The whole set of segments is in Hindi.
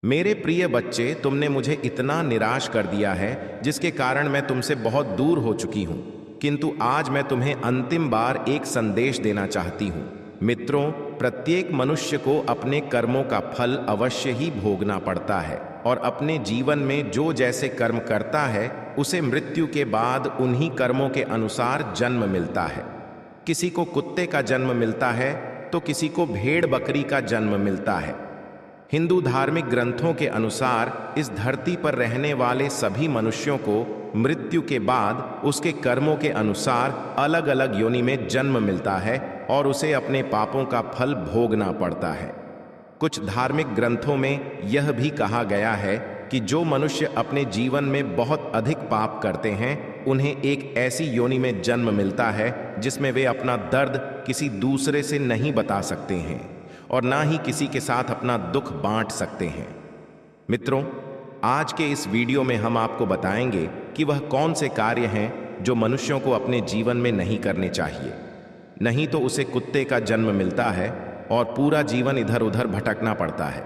मेरे प्रिय बच्चे, तुमने मुझे इतना निराश कर दिया है जिसके कारण मैं तुमसे बहुत दूर हो चुकी हूं। किंतु आज मैं तुम्हें अंतिम बार एक संदेश देना चाहती हूं। मित्रों, प्रत्येक मनुष्य को अपने कर्मों का फल अवश्य ही भोगना पड़ता है और अपने जीवन में जो जैसे कर्म करता है उसे मृत्यु के बाद उन्हीं कर्मों के अनुसार जन्म मिलता है। किसी को कुत्ते का जन्म मिलता है तो किसी को भेड़ बकरी का जन्म मिलता है। हिंदू धार्मिक ग्रंथों के अनुसार इस धरती पर रहने वाले सभी मनुष्यों को मृत्यु के बाद उसके कर्मों के अनुसार अलग अलग योनि में जन्म मिलता है और उसे अपने पापों का फल भोगना पड़ता है। कुछ धार्मिक ग्रंथों में यह भी कहा गया है कि जो मनुष्य अपने जीवन में बहुत अधिक पाप करते हैं उन्हें एक ऐसी योनि में जन्म मिलता है जिसमें वे अपना दर्द किसी दूसरे से नहीं बता सकते हैं और ना ही किसी के साथ अपना दुख बांट सकते हैं। मित्रों, आज के इस वीडियो में हम आपको बताएंगे कि वह कौन से कार्य हैं जो मनुष्यों को अपने जीवन में नहीं करने चाहिए, नहीं तो उसे कुत्ते का जन्म मिलता है और पूरा जीवन इधर उधर भटकना पड़ता है।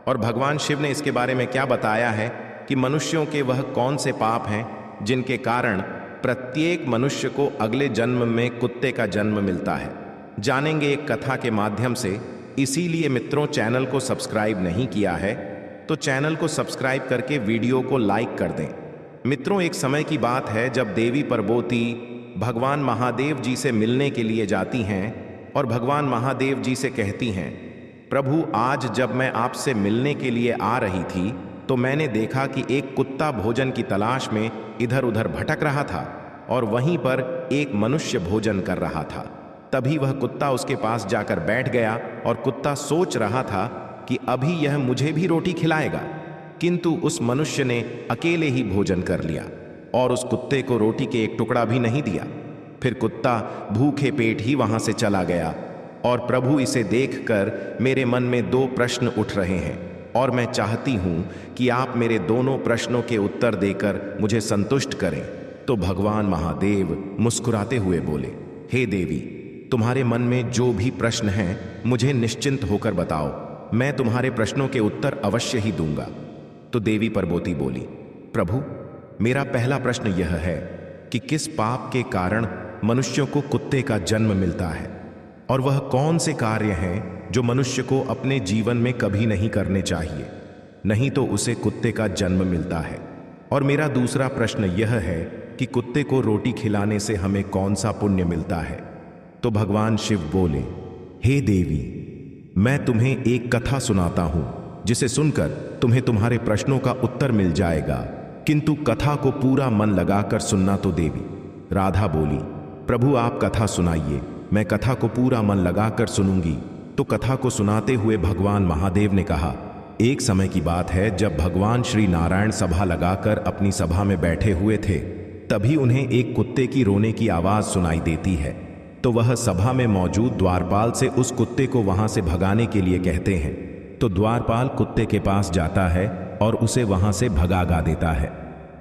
और भगवान शिव ने इसके बारे में क्या बताया है कि मनुष्यों के वह कौन से पाप हैं जिनके कारण प्रत्येक मनुष्य को अगले जन्म में कुत्ते का जन्म मिलता है। जानेंगे एक कथा के माध्यम से। इसीलिए मित्रों, चैनल को सब्सक्राइब नहीं किया है तो चैनल को सब्सक्राइब करके वीडियो को लाइक कर दें। मित्रों, एक समय की बात है जब देवी पार्वती भगवान महादेव जी से मिलने के लिए जाती हैं और भगवान महादेव जी से कहती हैं, प्रभु, आज जब मैं आपसे मिलने के लिए आ रही थी तो मैंने देखा कि एक कुत्ता भोजन की तलाश में इधर उधर भटक रहा था और वहीं पर एक मनुष्य भोजन कर रहा था। तभी वह कुत्ता उसके पास जाकर बैठ गया और कुत्ता सोच रहा था कि अभी यह मुझे भी रोटी खिलाएगा, किंतु उस मनुष्य ने अकेले ही भोजन कर लिया और उस कुत्ते को रोटी के एक टुकड़ा भी नहीं दिया। फिर कुत्ता भूखे पेट ही वहां से चला गया। और प्रभु, इसे देखकर मेरे मन में दो प्रश्न उठ रहे हैं और मैं चाहती हूं कि आप मेरे दोनों प्रश्नों के उत्तर देकर मुझे संतुष्ट करें। तो भगवान महादेव मुस्कुराते हुए बोले, हे देवी, तुम्हारे मन में जो भी प्रश्न हैं मुझे निश्चिंत होकर बताओ, मैं तुम्हारे प्रश्नों के उत्तर अवश्य ही दूंगा। तो देवी पार्वती बोली, प्रभु, मेरा पहला प्रश्न यह है कि किस पाप के कारण मनुष्यों को कुत्ते का जन्म मिलता है और वह कौन से कार्य हैं जो मनुष्य को अपने जीवन में कभी नहीं करने चाहिए, नहीं तो उसे कुत्ते का जन्म मिलता है। और मेरा दूसरा प्रश्न यह है कि कुत्ते को रोटी खिलाने से हमें कौन सा पुण्य मिलता है। तो भगवान शिव बोले, हे देवी, मैं तुम्हें एक कथा सुनाता हूं जिसे सुनकर तुम्हें तुम्हारे प्रश्नों का उत्तर मिल जाएगा, किंतु कथा को पूरा मन लगाकर सुनना। तो देवी राधा बोली, प्रभु, आप कथा सुनाइए, मैं कथा को पूरा मन लगाकर सुनूंगी। तो कथा को सुनाते हुए भगवान महादेव ने कहा, एक समय की बात है जब भगवान श्री नारायण सभा लगाकर अपनी सभा में बैठे हुए थे, तभी उन्हें एक कुत्ते की रोने की आवाज सुनाई देती है। तो वह सभा में मौजूद द्वारपाल से उस कुत्ते को वहां से भगाने के लिए कहते हैं। तो द्वारपाल कुत्ते के पास जाता है और उसे वहां से भगा देता है।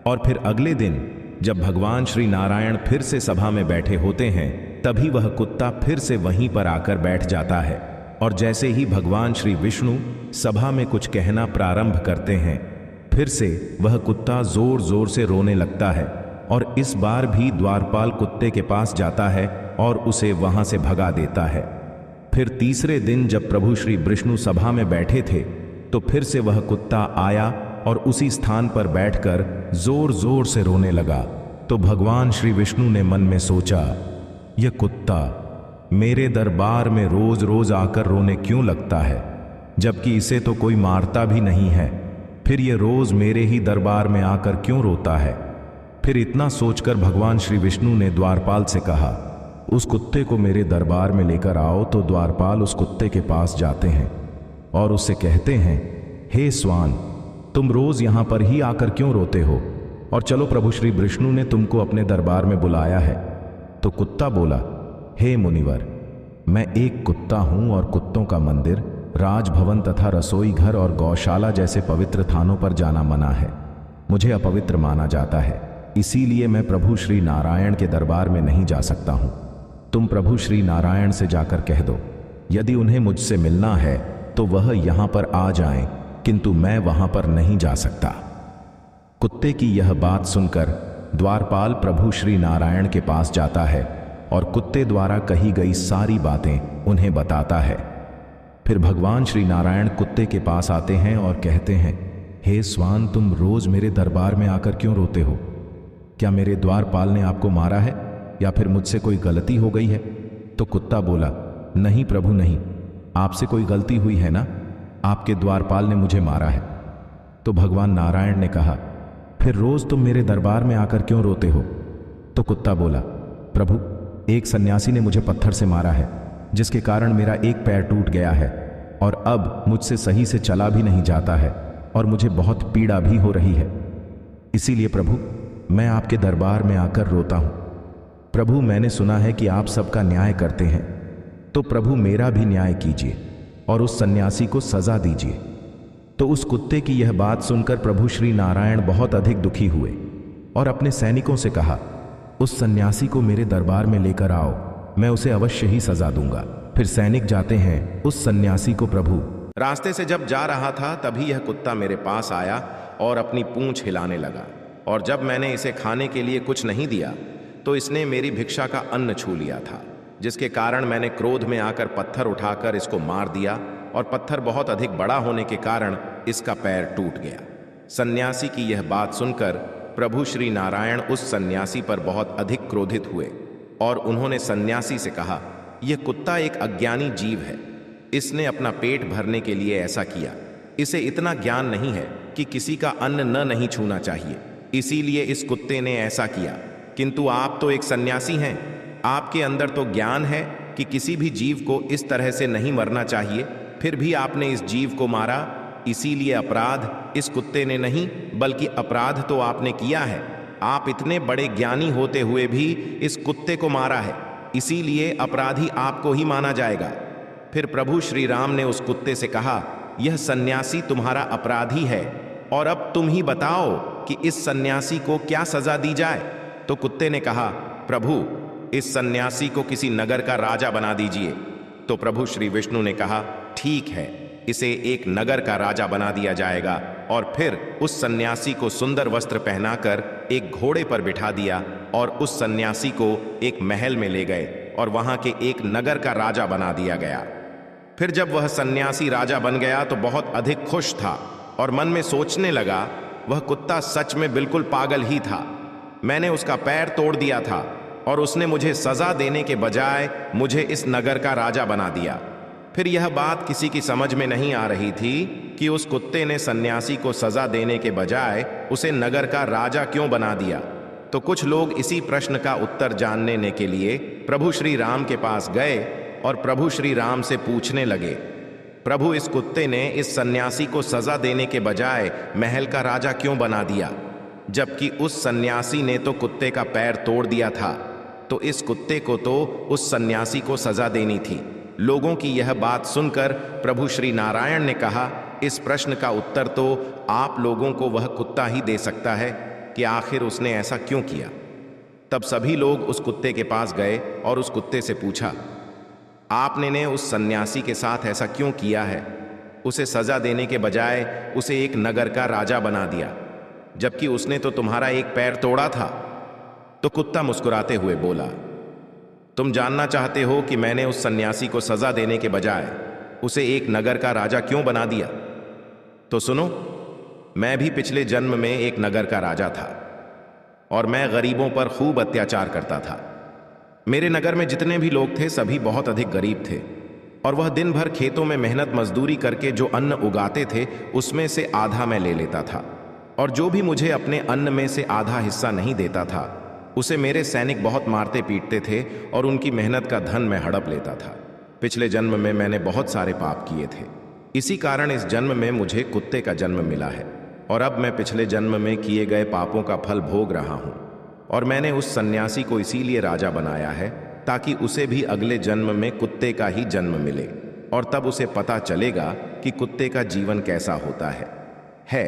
और फिर अगले दिन जब भगवान श्री नारायण फिर से सभा में बैठे होते हैं, तभी वह कुत्ता फिर से वहीं पर आकर बैठ जाता है। और जैसे ही भगवान श्री विष्णु सभा में कुछ कहना प्रारंभ करते हैं, फिर से वह कुत्ता जोर जोर से रोने लगता है। और इस बार भी द्वारपाल कुत्ते के पास जाता है और उसे वहां से भगा देता है। फिर तीसरे दिन जब प्रभु श्री विष्णु सभा में बैठे थे, तो फिर से वह कुत्ता आया और उसी स्थान पर बैठकर जोर जोर से रोने लगा। तो भगवान श्री विष्णु ने मन में सोचा, यह कुत्ता मेरे दरबार में रोज रोज आकर रोने क्यों लगता है, जबकि इसे तो कोई मारता भी नहीं है, फिर यह रोज मेरे ही दरबार में आकर क्यों रोता है। फिर इतना सोचकर भगवान श्री विष्णु ने द्वारपाल से कहा, उस कुत्ते को मेरे दरबार में लेकर आओ। तो द्वारपाल उस कुत्ते के पास जाते हैं और उससे कहते हैं, हे स्वान, तुम रोज यहां पर ही आकर क्यों रोते हो, और चलो प्रभु श्री विष्णु ने तुमको अपने दरबार में बुलाया है। तो कुत्ता बोला, हे मुनिवर, मैं एक कुत्ता हूं और कुत्तों का मंदिर, राजभवन तथा रसोई घर और गौशाला जैसे पवित्र स्थानों पर जाना मना है। मुझे अपवित्र माना जाता है, इसीलिए मैं प्रभु श्री नारायण के दरबार में नहीं जा सकता हूं। तुम प्रभु श्री नारायण से जाकर कह दो, यदि उन्हें मुझसे मिलना है तो वह यहां पर आ जाएं किंतु मैं वहां पर नहीं जा सकता। कुत्ते की यह बात सुनकर द्वारपाल प्रभु श्री नारायण के पास जाता है और कुत्ते द्वारा कही गई सारी बातें उन्हें बताता है। फिर भगवान श्री नारायण कुत्ते के पास आते हैं और कहते हैं, हे स्वान, तुम रोज मेरे दरबार में आकर क्यों रोते हो? क्या मेरे द्वारपाल ने आपको मारा है या फिर मुझसे कोई गलती हो गई है? तो कुत्ता बोला, नहीं प्रभु नहीं, आपसे कोई गलती हुई है ना, आपके द्वारपाल ने मुझे मारा है। तो भगवान नारायण ने कहा, फिर रोज तुम मेरे दरबार में आकर क्यों रोते हो? तो कुत्ता बोला, प्रभु, एक सन्यासी ने मुझे पत्थर से मारा है, जिसके कारण मेरा एक पैर टूट गया है और अब मुझसे सही से चला भी नहीं जाता है और मुझे बहुत पीड़ा भी हो रही है। इसीलिए प्रभु, मैं आपके दरबार में आकर रोता हूं। प्रभु, मैंने सुना है कि आप सबका न्याय करते हैं, तो प्रभु मेरा भी न्याय कीजिए और उस सन्यासी को सजा दीजिए। तो उस कुत्ते की यह बात सुनकर प्रभु श्री नारायण बहुत अधिक दुखी हुए और अपने सैनिकों से कहा, उस सन्यासी को मेरे दरबार में लेकर आओ, मैं उसे अवश्य ही सजा दूंगा। फिर सैनिक जाते हैं उस सन्यासी को। प्रभु, रास्ते से जब जा रहा था तभी यह कुत्ता मेरे पास आया और अपनी पूंछ हिलाने लगा, और जब मैंने इसे खाने के लिए कुछ नहीं दिया तो इसने मेरी भिक्षा का अन्न छू लिया था, जिसके कारण मैंने क्रोध में आकर पत्थर उठाकर इसको मार दिया और पत्थर बहुत अधिक बड़ा होने के कारण इसका पैर टूट गया। सन्यासी की यह बात सुनकर प्रभु श्री नारायण उस सन्यासी पर बहुत अधिक क्रोधित हुए और उन्होंने सन्यासी से कहा, यह कुत्ता एक अज्ञानी जीव है, इसने अपना पेट भरने के लिए ऐसा किया। इसे इतना ज्ञान नहीं है कि किसी का अन्न नहीं छूना चाहिए, इसीलिए इस कुत्ते ने ऐसा किया। किंतु आप तो एक सन्यासी हैं, आपके अंदर तो ज्ञान है कि किसी भी जीव को इस तरह से नहीं मरना चाहिए, फिर भी आपने इस जीव को मारा। इसीलिए अपराध इस कुत्ते ने नहीं, बल्कि अपराध तो आपने किया है। आप इतने बड़े ज्ञानी होते हुए भी इस कुत्ते को मारा है, इसीलिए अपराधी आपको ही माना जाएगा। फिर प्रभु श्री राम ने उस कुत्ते से कहा, यह सन्यासी तुम्हारा अपराधी है और अब तुम ही बताओ कि इस सन्यासी को क्या सजा दी जाए। तो कुत्ते ने कहा, प्रभु, इस सन्यासी को किसी नगर का राजा बना दीजिए। तो प्रभु श्री विष्णु ने कहा, ठीक है, इसे एक नगर का राजा बना दिया जाएगा। और फिर उस सन्यासी को सुंदर वस्त्र पहनाकर एक घोड़े पर बिठा दिया और उस सन्यासी को एक महल में ले गए और वहां के एक नगर का राजा बना दिया गया। फिर जब वह सन्यासी राजा बन गया तो बहुत अधिक खुश था और मन में सोचने लगा, वह कुत्ता सच में बिल्कुल पागल ही था। मैंने उसका पैर तोड़ दिया था और उसने मुझे सजा देने के बजाय मुझे इस नगर का राजा बना दिया। फिर यह बात किसी की समझ में नहीं आ रही थी कि उस कुत्ते ने सन्यासी को सजा देने के बजाय उसे नगर का राजा क्यों बना दिया। तो कुछ लोग इसी प्रश्न का उत्तर जानने के लिए प्रभु श्री राम के पास गए और प्रभु श्री राम से पूछने लगे, प्रभु, इस कुत्ते ने इस सन्यासी को सजा देने के बजाय महल का राजा क्यों बना दिया, जबकि उस सन्यासी ने तो कुत्ते का पैर तोड़ दिया था। तो इस कुत्ते को तो उस सन्यासी को सजा देनी थी। लोगों की यह बात सुनकर प्रभु श्री नारायण ने कहा, इस प्रश्न का उत्तर तो आप लोगों को वह कुत्ता ही दे सकता है कि आखिर उसने ऐसा क्यों किया। तब सभी लोग उस कुत्ते के पास गए और उस कुत्ते से पूछा, आपने ने उस सन्यासी के साथ ऐसा क्यों किया है? उसे सजा देने के बजाय उसे एक नगर का राजा बना दिया, जबकि उसने तो तुम्हारा एक पैर तोड़ा था। तो कुत्ता मुस्कुराते हुए बोला, तुम जानना चाहते हो कि मैंने उस सन्यासी को सजा देने के बजाय उसे एक नगर का राजा क्यों बना दिया? तो सुनो, मैं भी पिछले जन्म में एक नगर का राजा था और मैं गरीबों पर खूब अत्याचार करता था। मेरे नगर में जितने भी लोग थे सभी बहुत अधिक गरीब थे और वह दिन भर खेतों में मेहनत मजदूरी करके जो अन्न उगाते थे उसमें से आधा मैं ले लेता था, और जो भी मुझे अपने अन्न में से आधा हिस्सा नहीं देता था उसे मेरे सैनिक बहुत मारते पीटते थे और उनकी मेहनत का धन मैं हड़प लेता था। पिछले जन्म में मैंने बहुत सारे पाप किए थे, इसी कारण इस जन्म में मुझे कुत्ते का जन्म मिला है और अब मैं पिछले जन्म में किए गए पापों का फल भोग रहा हूँ। और मैंने उस सन्यासी को इसीलिए राजा बनाया है ताकि उसे भी अगले जन्म में कुत्ते का ही जन्म मिले और तब उसे पता चलेगा कि कुत्ते का जीवन कैसा होता है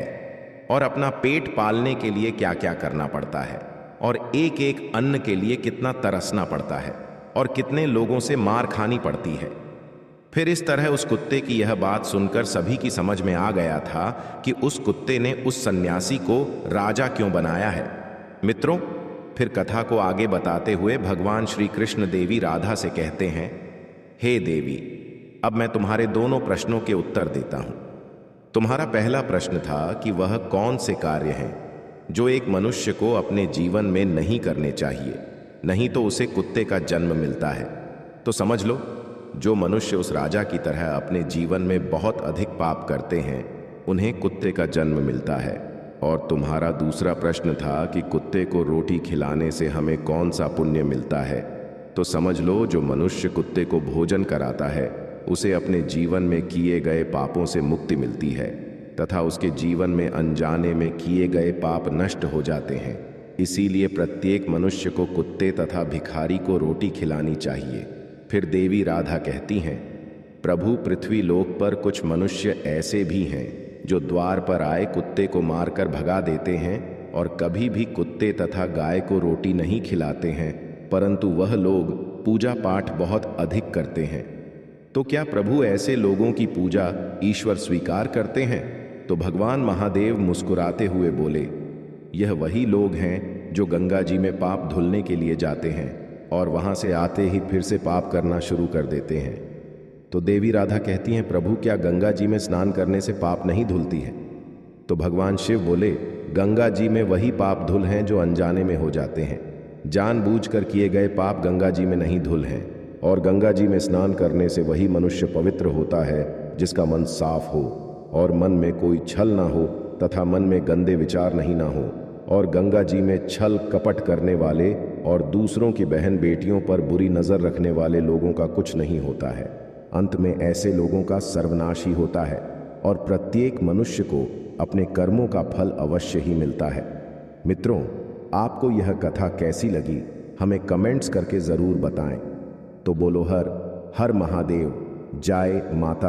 और अपना पेट पालने के लिए क्या क्या करना पड़ता है और एक एक अन्न के लिए कितना तरसना पड़ता है और कितने लोगों से मार खानी पड़ती है। फिर इस तरह उस कुत्ते की यह बात सुनकर सभी की समझ में आ गया था कि उस कुत्ते ने उस सन्यासी को राजा क्यों बनाया है। मित्रों, फिर कथा को आगे बताते हुए भगवान श्री कृष्ण देवी राधा से कहते हैं, हे देवी, अब मैं तुम्हारे दोनों प्रश्नों के उत्तर देता हूं। तुम्हारा पहला प्रश्न था कि वह कौन से कार्य हैं जो एक मनुष्य को अपने जीवन में नहीं करने चाहिए, नहीं तो उसे कुत्ते का जन्म मिलता है। तो समझ लो, जो मनुष्य उस राजा की तरह अपने जीवन में बहुत अधिक पाप करते हैं, उन्हें कुत्ते का जन्म मिलता है। और तुम्हारा दूसरा प्रश्न था कि कुत्ते को रोटी खिलाने से हमें कौन सा पुण्य मिलता है। तो समझ लो, जो मनुष्य कुत्ते को भोजन कराता है, उसे अपने जीवन में किए गए पापों से मुक्ति मिलती है तथा उसके जीवन में अनजाने में किए गए पाप नष्ट हो जाते हैं। इसीलिए प्रत्येक मनुष्य को कुत्ते तथा भिखारी को रोटी खिलानी चाहिए। फिर देवी राधा कहती हैं, प्रभु, पृथ्वी लोक पर कुछ मनुष्य ऐसे भी हैं जो द्वार पर आए कुत्ते को मारकर भगा देते हैं और कभी भी कुत्ते तथा गाय को रोटी नहीं खिलाते हैं, परंतु वह लोग पूजा पाठ बहुत अधिक करते हैं। तो क्या प्रभु ऐसे लोगों की पूजा ईश्वर स्वीकार करते हैं? तो भगवान महादेव मुस्कुराते हुए बोले, यह वही लोग हैं जो गंगा जी में पाप धुलने के लिए जाते हैं और वहां से आते ही फिर से पाप करना शुरू कर देते हैं। तो देवी राधा कहती हैं, प्रभु, क्या गंगा जी में स्नान करने से पाप नहीं धुलती है? तो भगवान शिव बोले, गंगा जी में वही पाप धुल हैं जो अनजाने में हो जाते हैं। जानबूझकर किए गए पाप गंगा जी में नहीं धुल हैं। और गंगा जी में स्नान करने से वही मनुष्य पवित्र होता है जिसका मन साफ हो और मन में कोई छल ना हो तथा मन में गंदे विचार नहीं ना हो। और गंगा जी में छल कपट करने वाले और दूसरों की बहन बेटियों पर बुरी नज़र रखने वाले लोगों का कुछ नहीं होता है। अंत में ऐसे लोगों का सर्वनाश ही होता है और प्रत्येक मनुष्य को अपने कर्मों का फल अवश्य ही मिलता है। मित्रों, आपको यह कथा कैसी लगी, हमें कमेंट्स करके ज़रूर बताएं। तो बोलो हर हर महादेव, जय माता।